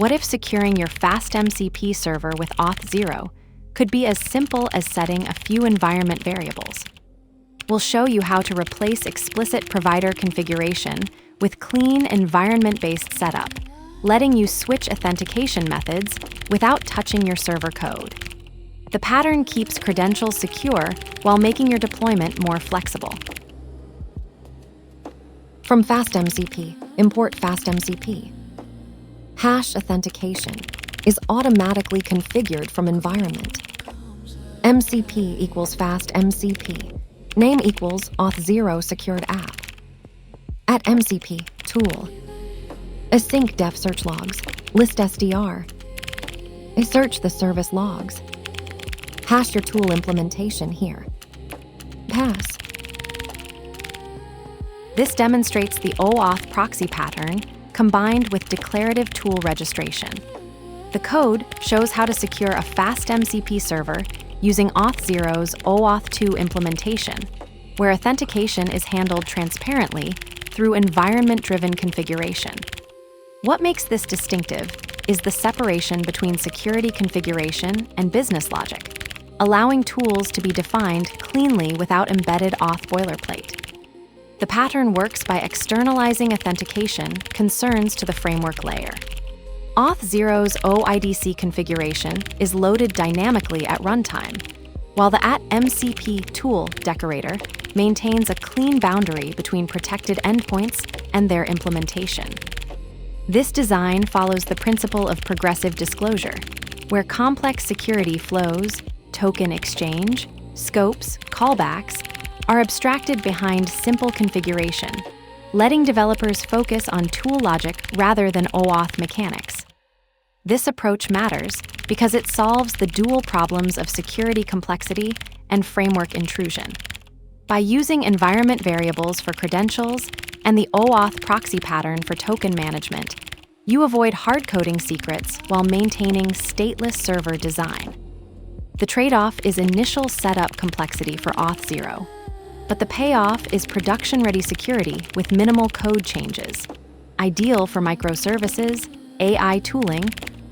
What if securing your FastMCP server with Auth0 could be as simple as setting a few environment variables? We'll show you how to replace explicit provider configuration with clean environment-based setup, letting you switch authentication methods without touching your server code. The pattern keeps credentials secure while making your deployment more flexible. From FastMCP, import FastMCP. Hash authentication is automatically configured from environment. MCP equals FastMCP. Name equals Auth0 secured app. At MCP, tool. Async def search logs, list SDR. Search the service logs. Hash your tool implementation here. Pass. This demonstrates the OAuth proxy pattern combined with declarative tool registration. The code shows how to secure a FastMCP server using Auth0's OAuth2 implementation, where authentication is handled transparently through environment-driven configuration. What makes this distinctive is the separation between security configuration and business logic, allowing tools to be defined cleanly without embedded auth boilerplate. The pattern works by externalizing authentication concerns to the framework layer. Auth0's OIDC configuration is loaded dynamically at runtime, while the @MCP tool decorator maintains a clean boundary between protected endpoints and their implementation. This design follows the principle of progressive disclosure, where complex security flows, token exchange, scopes, callbacks, are abstracted behind simple configuration, letting developers focus on tool logic rather than OAuth mechanics. This approach matters because it solves the dual problems of security complexity and framework intrusion. By using environment variables for credentials and the OAuth proxy pattern for token management, you avoid hard-coding secrets while maintaining stateless server design. The trade-off is initial setup complexity for Auth0, but the payoff is production-ready security with minimal code changes, ideal for microservices, AI tooling,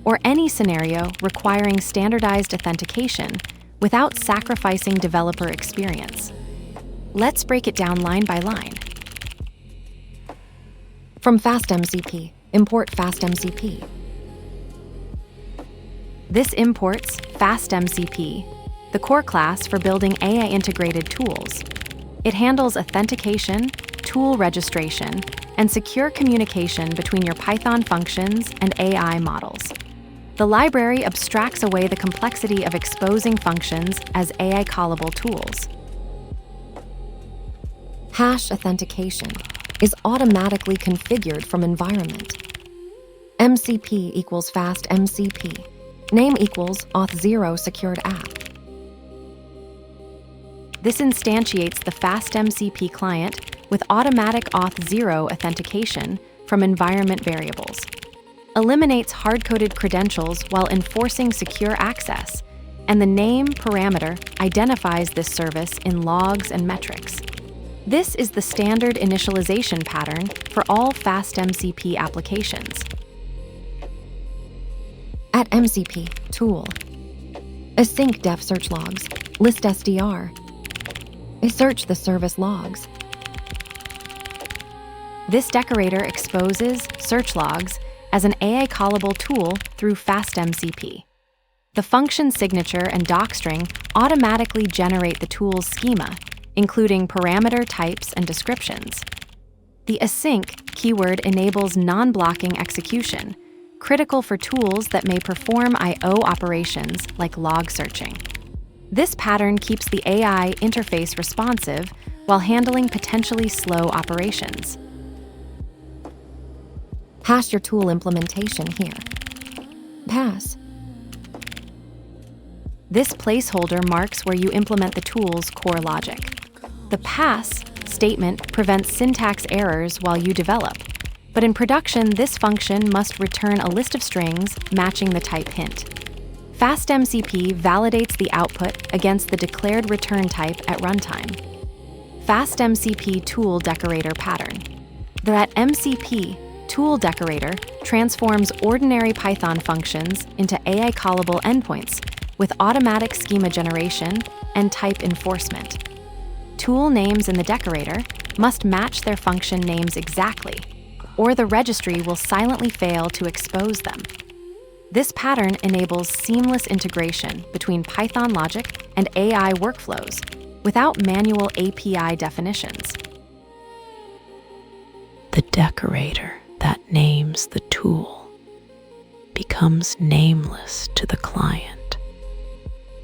or any scenario requiring standardized authentication without sacrificing developer experience. Let's break it down line by line. From FastMCP, import FastMCP. This imports FastMCP, the core class for building AI-integrated tools. It handles authentication, tool registration, and secure communication between your Python functions and AI models. The library abstracts away the complexity of exposing functions as AI-callable tools. Hash authentication is automatically configured from environment. MCP equals FastMCP. Name equals Auth0 secured app. This instantiates the FastMCP client with automatic Auth0 authentication from environment variables, eliminates hard-coded credentials while enforcing secure access, and the name parameter identifies this service in logs and metrics. This is the standard initialization pattern for all FastMCP applications. At MCP, tool. Async def search logs, list SDR. Search the service logs. This decorator exposes search logs as an AI-callable tool through FastMCP. The function signature and docstring automatically generate the tool's schema, including parameter types and descriptions. The async keyword enables non-blocking execution, critical for tools that may perform I/O operations like log searching. This pattern keeps the AI interface responsive while handling potentially slow operations. Hash your tool implementation here. Pass. This placeholder marks where you implement the tool's core logic. The pass statement prevents syntax errors while you develop, but in production, this function must return a list of strings matching the type hint. FastMCP validates the output against the declared return type at runtime. FastMCP tool decorator pattern. The @MCP Tool decorator transforms ordinary Python functions into AI callable endpoints with automatic schema generation and type enforcement. Tool names in the decorator must match their function names exactly, or the registry will silently fail to expose them. This pattern enables seamless integration between Python logic and AI workflows without manual API definitions. The decorator that names the tool becomes nameless to the client.